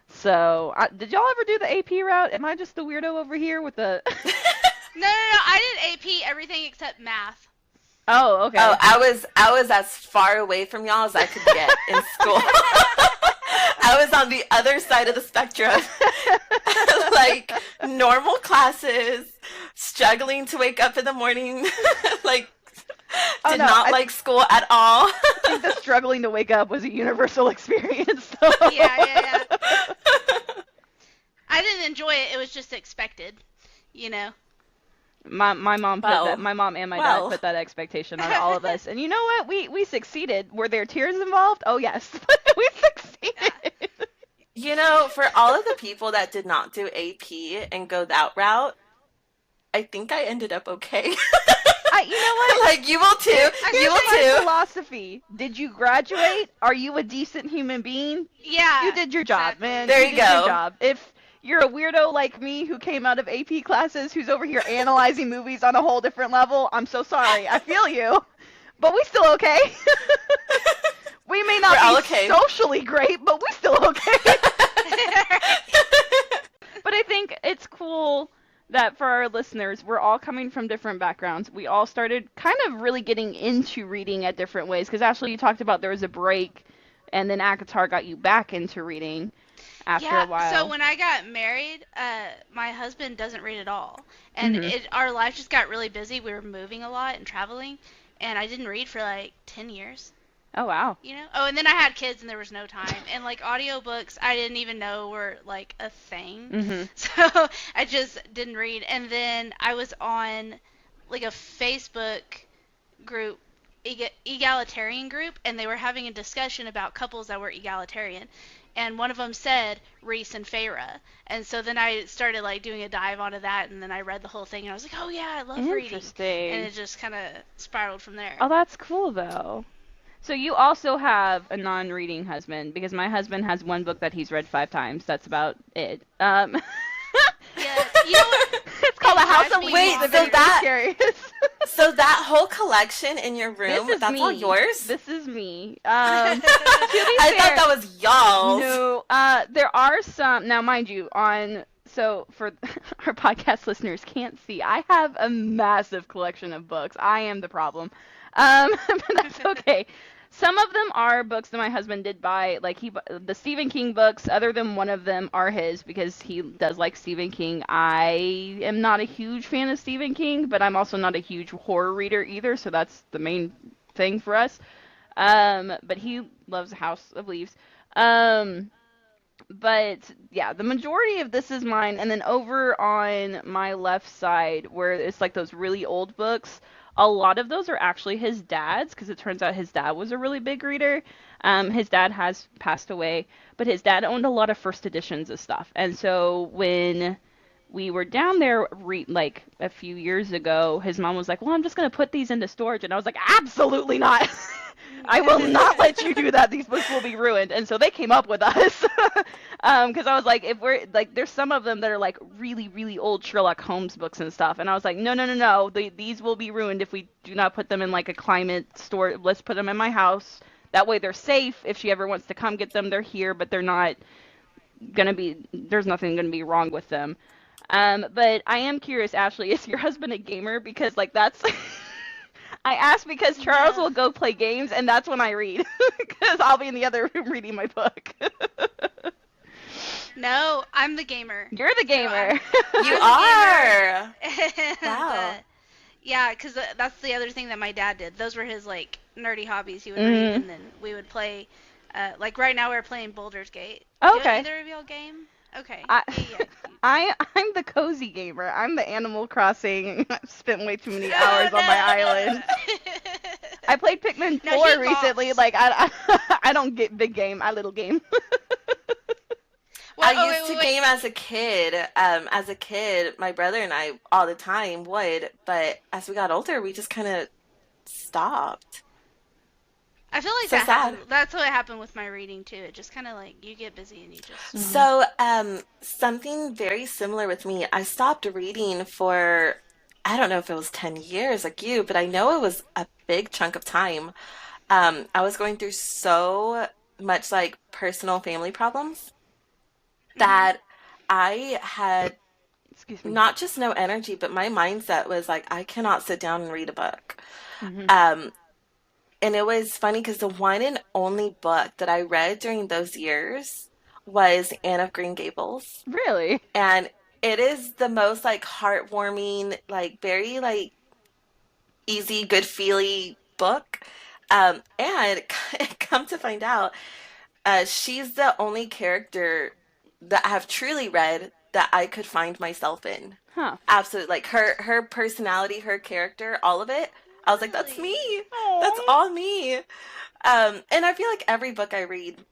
So, did y'all ever do the AP route? Am I just the weirdo over here with the? No, no, no. I did AP everything except math. Oh, Oh, okay. I was as far away from y'all as I could get in school. I was on the other side of the spectrum. Like normal classes, struggling to wake up in the morning, like Oh did no, not like school at all. I think the struggling to wake up was a universal experience. So. Yeah, yeah, yeah. I didn't enjoy it. It was just expected, you know. My mom put that Well, my mom and my dad well. put that expectation on all of us. And you know what? We succeeded. Were there tears involved? Oh yes. We Yeah. succeeded. For all of the people that did not do AP and go that route, I think I ended up okay. You know what? Like you will too. You Here's will my too. philosophy. Did you graduate? Are you a decent human being? You Yeah, did your job, exactly. man. There You you did your go. job. If you're a weirdo like me who came out of AP classes who's over here analyzing movies on a whole different level, I'm so sorry. I feel you. But we still okay. We may We're not be all okay. socially great, but we still okay. But I think it's cool that for our listeners, we're all coming from different backgrounds. We all started kind of really getting into reading at different ways. Because Ashley, you talked about there was a break, and then Akatar got you back into reading after a Yeah, so while. when I got married, my husband doesn't read at all. And Mhm. our life just got really busy. We were moving a lot and traveling, and I didn't read for like 10 years. Oh wow. You know? Oh, and then I had kids and there was no time. And like audiobooks, I didn't even know were like a thing. Mhm. So I just didn't read. And then I was on like a Facebook group, egalitarian group, and they were having a discussion about couples that were egalitarian. And one of them said Reese and Feyre. And so then I started like doing a dive onto that, and then I read the whole thing, and I was like, oh yeah, I love reading. And Interesting. it just kind of spiraled from there. Oh, that's cool though. So you also have a non-reading husband because my husband has one book that he's read 5 times. That's about it. Yeah, you know what? It's called A It House drives of me Leaves. Wait, If so anybody's that curious. so that whole collection in your This room, is that's all me. yours? This is me. To be I thought fair, that was y'all's. no. There are some now, mind you. On so for our podcast listeners can't see, I have a massive collection of books. I am the problem. But that's okay. Some of them are books that my husband did buy, like the Stephen King books. Other than one of them are his because he does like Stephen King. I am not a huge fan of Stephen King, but I'm also not a huge horror reader either, so that's the main thing for us. But he loves House of Leaves. Um, but yeah, the majority of this is mine, and then over on my left side, where it's like those really old books, a lot of those are actually his dad's, because it turns out his dad was a really big reader. His dad has passed away, but his dad owned a lot of first editions of stuff, and so when we were down there like a few years ago, his mom was like, "Well, I'm just gonna put these into storage," and I was like, "Absolutely not! I will not let you do that. These books will be ruined." And so they came up with us, because I was like, if we're like, there's some of them that are like really, really old Sherlock Holmes books and stuff, and I was like, no, no, no, no, these will be ruined if we do not put them in like a climate store. Let's put them in my house. That way they're safe. If she ever wants to come get them, they're here, but they're not gonna be. There's nothing gonna be wrong with them. But I am curious, Ashley, is your husband a gamer? Because like that's I ask because Charles No. will go play games, and that's when I read, because I'll be in the other room reading my book. No, I'm the gamer. You're the So I'm gamer. You I'm are. the gamer. And Wow. yeah, because that's the other thing that my dad did. Those were his like nerdy hobbies. He would read, Hmm. and then we would play. Like right now, we're playing Boulder's Gate. Do Okay. either of y'all game? Okay. I, Yeah, yeah. I'm the cozy gamer. I'm the Animal Crossing. I've spent way too many No, hours on my island. I played Pikmin no, 4 he recently. golfs. Like I don't get big game. I little game. Well, I oh used to wait, game as a kid. As a kid, my brother and I all the time would, but as we got older, we just kind of stopped. I feel like So that sad. happened. That's what happened with my reading too. It just kind of like you get busy and you just. Hmm. So, something very similar with me. I stopped reading for, I don't know if it was 10 years like you, but I know it was a big chunk of time. I was going through so much like personal family problems Mhm. that I had Excuse me. not just no energy, but my mindset was like, I cannot sit down and read a book. Hmm. Um, and it was funny because the one and only book that I read during those years was Anne of Green Gables. Really? And it is the most like heartwarming, like very like easy, good feely book. And come to find out, she's the only character that I have truly read that I could find myself in. Huh. Absolutely. Like her personality, her character, all of it. I was like, that's me. Really? That's Oh. all me. And I feel like every book I read,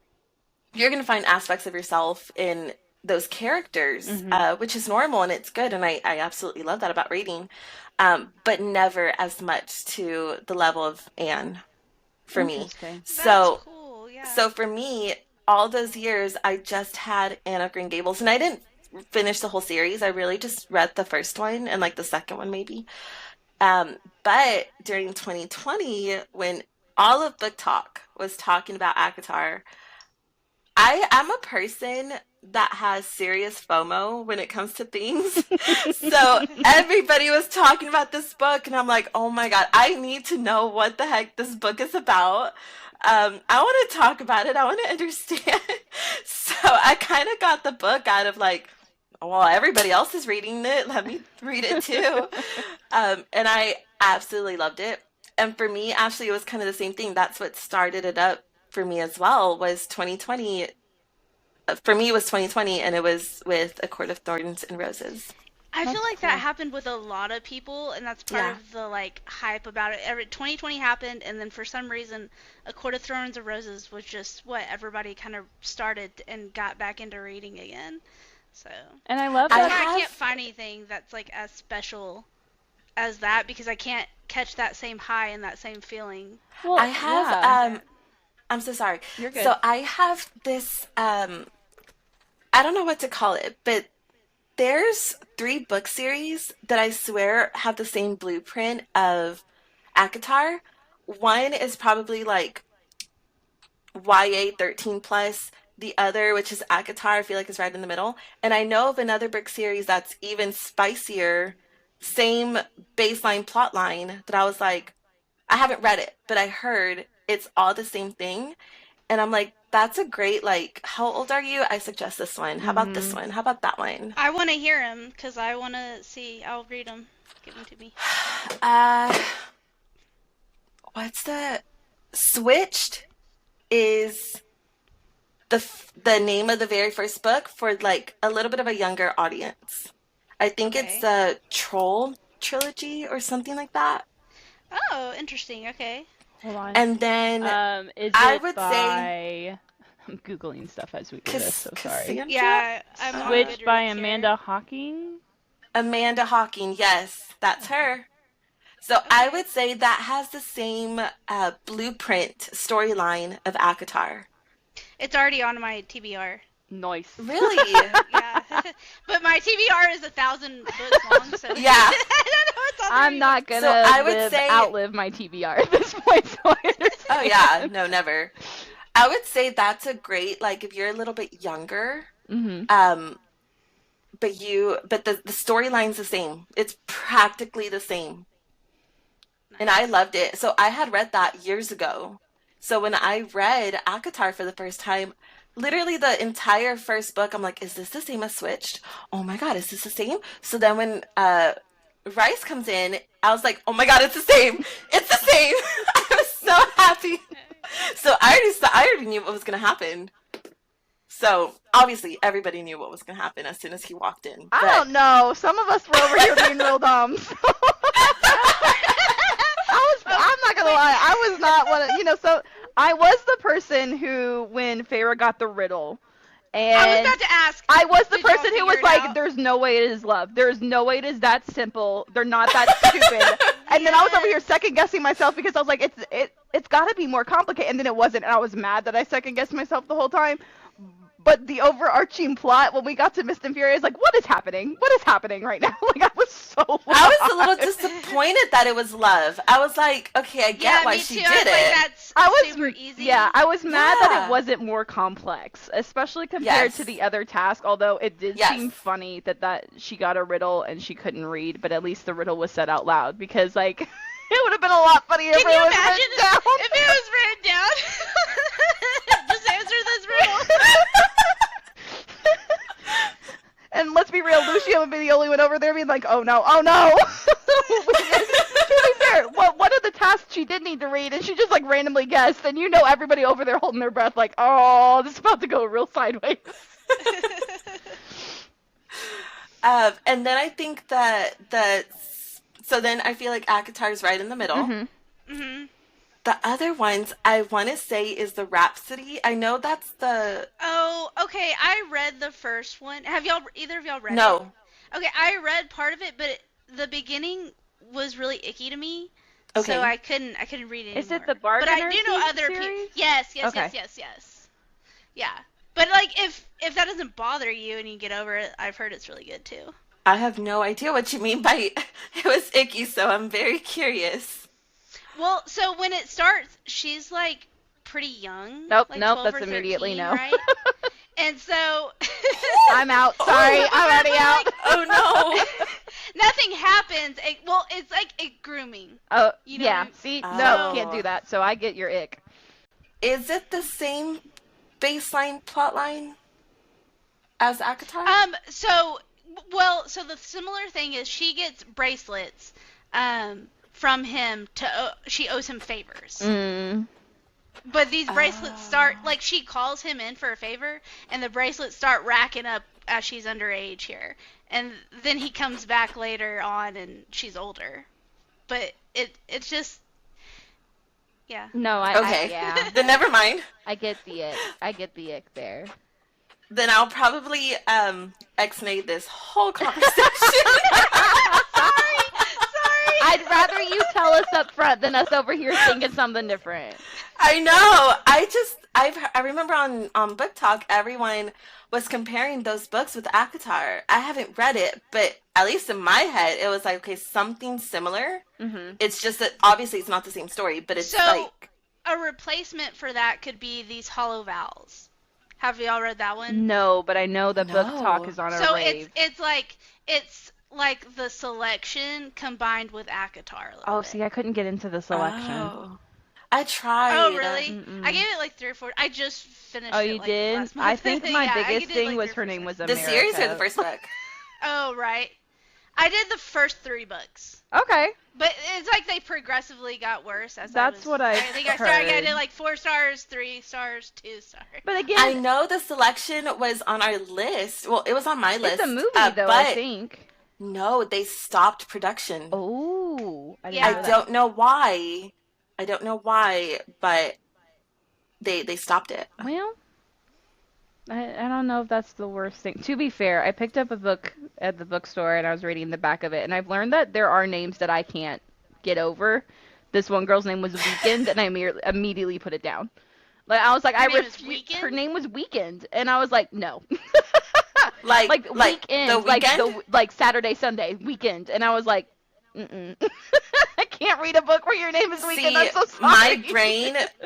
you're gonna find aspects of yourself in those characters, Hmm. which is normal and it's good, and I absolutely love that about reading. But never as much to the level of Anne for me. Interesting. That's So cool. Yeah. so for me, all those years, I just had Anne of Green Gables, and I didn't finish the whole series. I really just read the first one and like the second one, maybe. But during 2020, when all of Book Talk was talking about ACOTAR, I am a person that has serious FOMO when it comes to things. So everybody was talking about this book, and I'm like, oh my God, I need to know what the heck this book is about. I want to talk about it. I want to understand. So I kind of got the book out of like, well, everybody else is reading it. Let me read it too. And I absolutely loved it. And for me, actually, it was kind of the same thing. That's what started it up for me as well, was 2020. For me, it was 2020, and it was with A Court of Thorns and Roses. I feel That's like that cool. happened with a lot of people, and that's part Yeah. of the like hype about it. Every 2020 happened, and then for some reason, A Court of Thorns and Roses was just what everybody kind of started and got back into reading again. So And I love I that's that. why I can't have, find anything that's like as special as that because I can't catch that same high and that same feeling I Well, have, as yeah, that. I'm so sorry. you're good. So I have this, I don't know what to call it, but there's three book series that I swear have the same blueprint of ACOTAR. One is probably like YA 13 plus. The other, which is ACOTAR, I feel like is right in the middle. And I know of another book series that's even spicier, same baseline plot line that I was like, I haven't read it, but I heard it's all the same thing. And I'm like, that's a great, like, how old are you? I suggest this one. How about this Hmm. one? How about that one? I want to hear him because I want to see. I'll read them. Give them to me. Uh, what's the Switched is the name of the very first book for like a little bit of a younger audience. I think it's Okay. the Troll trilogy or something like that. Oh, interesting. Okay. Hold on. And then Is I it would say by? I'm googling stuff as we do this, so sorry. Cassandra, Yeah, I'm on Switched by Goodreads here. Amanda Hawking. Amanda Hawking. Yes, that's her. So I Okay. would say that has the same blueprint storyline of ACOTAR. It's already on my TBR. Nice. Really? Yeah. But my TBR is 1,000 books long, so Yeah. I don't know what's on I'm there not So gonna I would say, outlive my TBR at this point, so I oh yeah, understand. no, never. I would say that's a great, like if you're a little bit younger, Hmm. um, but the storyline's the same. It's practically the same. And I Nice. loved it. So I had read that years ago. So when I read ACOTAR for the first time, literally the entire first book, I'm like, is this the same as Switched? Oh my God, is this the same? So then when Rice comes in, I was like, oh my God, it's the same. It's the same. I was so happy. So I already knew what was gonna happen. So obviously everybody knew what was gonna happen as soon as he walked in. I But don't know. Some of us were over here being real dumb. So Oh, I'm not gonna wait. lie. I was not one of, so I was the person who, when Feyre got the riddle, I was and about to ask, I was the did y'all person who figure was it like, out? there's no way it is love. There's no way it is that simple. They're not that stupid. And then I was over here Yes. second guessing myself because I was like, it's got to be more complicated. And then it wasn't. And I was mad that I second guessed myself the whole time. But the overarching plot, when we got to Mist and Fury, I was like, what is happening? What is happening right now? Like, I was so lost. I was a little disappointed that it was love. I was like, okay, I get why me she too. did I was it. like, that's I was super easy. Yeah, I was mad that Yeah. it wasn't more complex, especially compared to Yes. the other task. Although it did Yes. seem funny that she got a riddle and she couldn't read, but at least the riddle was said out loud because like it would have been a lot funnier if Can it you was imagine written down. if it was written down? Just answer this riddle. And let's be real, Lucia would be the only one over there being like, oh no, oh no. To be fair, one of the tasks she did need to read, and she just like randomly guessed, and you know everybody over there holding their breath like, oh, this is about to go real sideways. And then I think so then I feel like Akatar's right in the middle. Mm-hmm. Mhm. The other ones I want to say is the Rhapsody. I know that's the... Oh, okay. I read the first one. Have either of y'all read it? No. Okay, I read part of it, but the beginning was really icky to me. Okay. So I couldn't read it anymore. Is it the But I Bargainer do know other people. series? Yes, Okay. yes. Yeah. But like if that doesn't bother you and you get over it, I've heard it's really good too. I have no idea what you mean by it was icky, so I'm very curious. Well, so when it starts, she's like pretty young. Nope, like nope, 12 that's or 13, immediately no. Right? And so I'm out. Sorry, I'm already out. Oh no. nothing happens. It's like a grooming. Oh, You know yeah. what I mean? See, Oh. no, can't do that. So I get your ick. Is it the same baseline plotline as Akatar? So the similar thing is she gets bracelets from him she owes him favors. Mm. But these bracelets start, like, she calls him in for a favor, and the bracelets start racking up as she's underage here. And then he comes back later on, and she's older. But it's just, yeah. No, Okay. yeah. Then never mind. I get the ick. I get the ick there. Then I'll probably ex-nate this whole conversation. Sorry. I'd rather you tell us up front than us over here thinking something different. I know. I remember on Book Talk, everyone was comparing those books with Akatar. I haven't read it, but at least in my head, it was like, okay, something similar. Mm-hmm. It's just that obviously it's not the same story, but it's So, like... a replacement for that could be these Hollow Vowels. Have y'all read that one? No, but I know that Book No. Talk is on a So rave. it's like the selection combined with Akatar a little Oh, bit. see, I couldn't get into the selection. Oh. I tried. Oh, really? Mm-mm. I gave it like 3 or 4. I just finished Oh, it you like did? last month. I think my Yeah, I biggest did, thing like, was 3 or her name 4 was The America. series or the first book? Oh, right. I did the first 3 books. Okay. But it's like they progressively got worse as That's what I think I started. I heard. did like 4 stars, 3 stars, 2 stars. But again, I know the selection was on our list. Well, it was on my list. it's a movie, though, but I think. no, they stopped production. Oh. I didn't Yeah. know I that. don't know why. But they stopped it. Well, I don't know if that's the worst thing. To be fair, I picked up a book at the bookstore and I was reading the back of it, and I've learned that there are names that I can't get over. This one girl's name was Weekend, and I immediately put it down. Like I was like, Her I name is refuse. Weekend? Her name was Weekend, and I was like, no. Like weekend, the weekend? like Saturday, Sunday, weekend, and I was like, mm-mm. I can't read a book where your name is Weekend. I'm so sorry.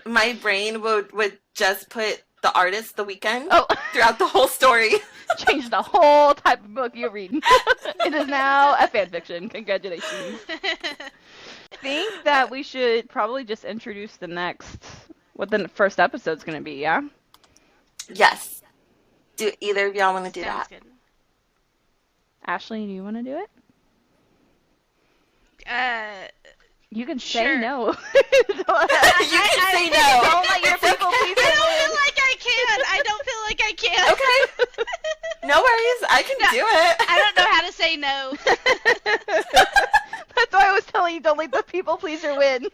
my brain would just put the artist, The Weeknd, Oh. throughout the whole story. Change the whole type of book you're reading. It is now a fan fiction. Congratulations. I think that we should probably just introduce what the first episode's going to be, yeah? Yes. Do either of y'all want to do Sounds that? good. Ashely, do you want to do it? You can say Sure. no. You can say no. Don't let your people please I don't feel like I can. I don't feel like I can. Okay. No worries. I can No, do it. I don't know how to say no. That's why I was telling you, don't let the people pleaser win.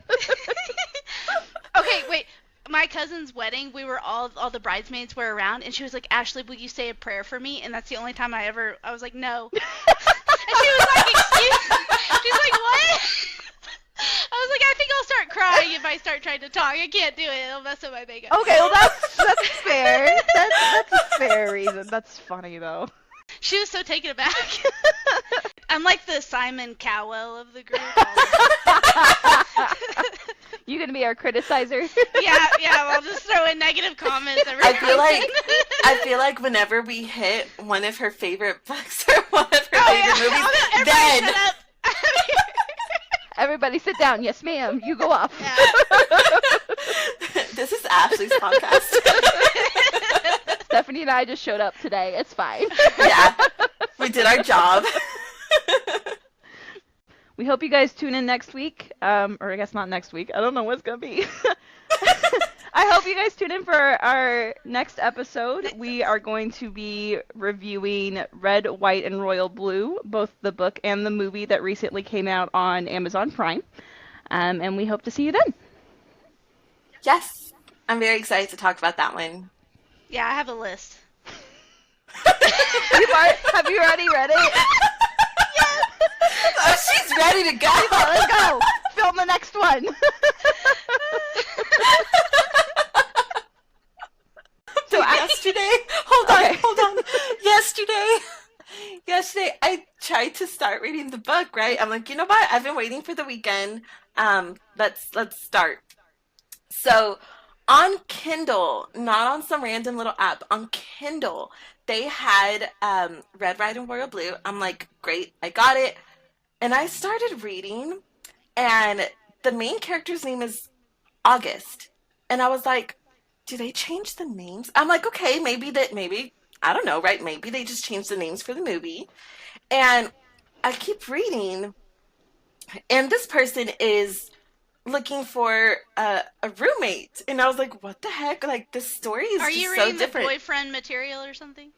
Okay, wait. My cousin's wedding, we were all the bridesmaids were around, and she was like, "Ashley, will you say a prayer for me?" And that's the only time I was like, "No." And she was like, "Excuse?" She's like, "What?" I was like, I think I'll start crying if I start trying to talk. I can't do it. It'll mess up my makeup. Okay, well that's fair. That's a fair reason. That's funny though. She was so taken aback. I'm like the Simon Cowell of the group. You gonna be our criticizer? Yeah, I'll just throw in negative comments every I feel like whenever we hit one of her favorite books or one of her favorite movies, then shut up. Everybody sit down. Yes, ma'am. You go off. Yeah. This is Ashley's podcast. Stephanie and I just showed up today. It's fine. Yeah, we did our job. We hope you guys tune in next week. Or I guess not next week. I don't know what's going to be. I hope you guys tune in for our next episode. We are going to be reviewing Red, White, and Royal Blue, both the book and the movie that recently came out on Amazon Prime. And we hope to see you then. Yes, I'm very excited to talk about that one. Yeah, I have a list. Have you already read it? Yes. Oh, she's ready to go. Let's go. Film the next one. So yesterday, hold on. Yesterday, I tried to start reading the book. Right? I'm like, you know what? I've been waiting for the weekend. Let's start. So, on Kindle, not on some random little app, on Kindle, they had Red, White, and Royal Blue. I'm like, great, I got it. And I started reading, and the main character's name is August. And I was like, do they change the names? I'm like, okay, maybe, I don't know, right? Maybe they just changed the names for the movie. And I keep reading, and this person is looking for a roommate. And I was like, what the heck? Like, this story is Are just you so reading different. the boyfriend material or something?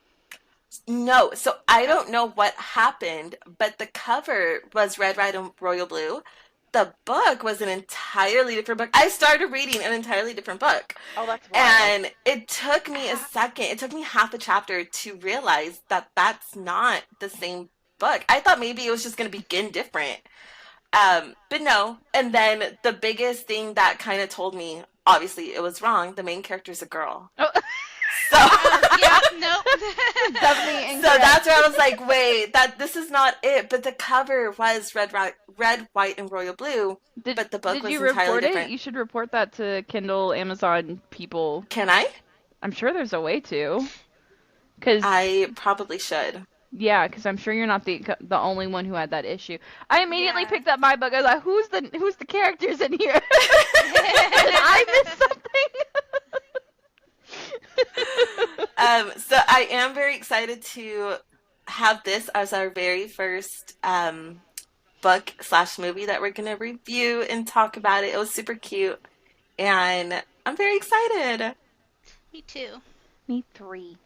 No, so I don't know what happened, but the cover was Red, White, and Royal Blue. The book was an entirely different book. I started reading an entirely different book. Oh, that's wild. And it took me a second. It took me half a chapter to realize that that's not the same book. I thought maybe it was just going to begin different. But no. And then the biggest thing that kind of told me, obviously, it was wrong. The main character's a girl. Oh. So Yeah, nope. Definitely incorrect. so that's where I was like, wait, this is not it. But the cover was red, white, and royal blue. But the book was you entirely report different. it? You should report that to Kindle, Amazon people. Can I? I'm sure there's a way to. Cause I probably should. yeah, because I'm sure you're not the only one who had that issue. I immediately picked up my book. I was like, who's the characters in here? Did I miss something? So I am very excited to have this as our very first book/movie that we're going to review and talk about it. It was super cute, and I'm very excited. Me too. Me 3.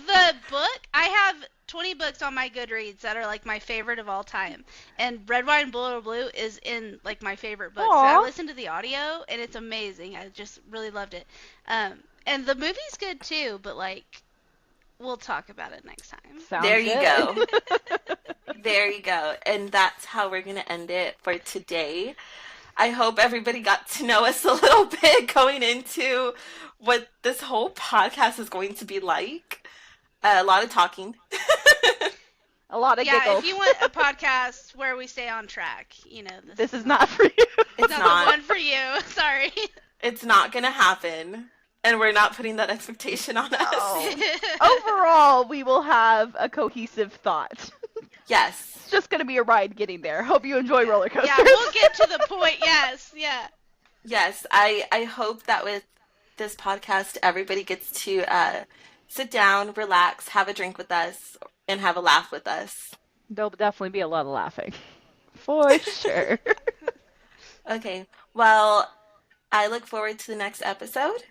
The book, I have 20 books on my Goodreads that are like my favorite of all time. And Red, White, and Blue is in like my favorite books. So I listened to the audio and it's amazing. I just really loved it. And the movie's good too, but like we'll talk about it next time. Sounds There you good. go. There you go. And that's how we're going to end it for today. I hope everybody got to know us a little bit going into what this whole podcast is going to be like. A lot of talking. A lot of giggles. If you want a podcast where we stay on track, This is not for you. It's not not. the one for you. Sorry. It's not going to happen. And we're not putting that expectation on us. Oh. Overall, we will have a cohesive thought. Yes. It's just going to be a ride getting there. Hope you enjoy roller coasters. Yeah, we'll get to the point. Yes, yeah. Yes, I hope that with this podcast, everybody gets to sit down, relax, have a drink with us, and have a laugh with us. There'll definitely be a lot of laughing. For sure. Okay, well, I look forward to the next episode.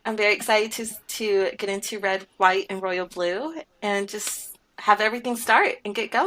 I'm very excited to get into Red, White, and Royal Blue and just have everything start and get going.